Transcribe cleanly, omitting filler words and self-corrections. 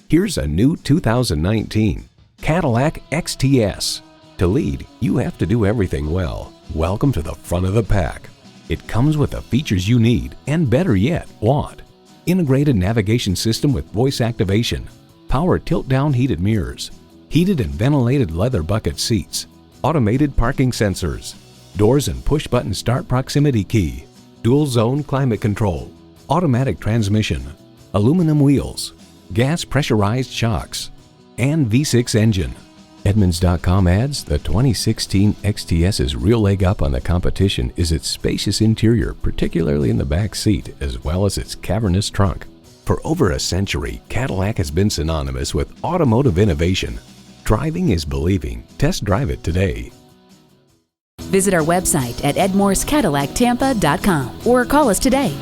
Here's a new 2019 Cadillac XTS. To lead, you have to do everything well. Welcome to the front of the pack. It comes with the features you need and, better yet, want. Integrated navigation system with voice activation, power tilt-down heated mirrors, heated and ventilated leather bucket seats, automated parking sensors, doors and push-button start proximity key, dual-zone climate control, automatic transmission, aluminum wheels, gas pressurized shocks, and V6 engine. Edmunds.com adds the 2016 XTS's real leg up on the competition is its spacious interior, particularly in the back seat, as well as its cavernous trunk. For over a century, Cadillac has been synonymous with automotive innovation. Driving is believing. Test drive it today. Visit our website at edmorsecadillactampa.com or call us today.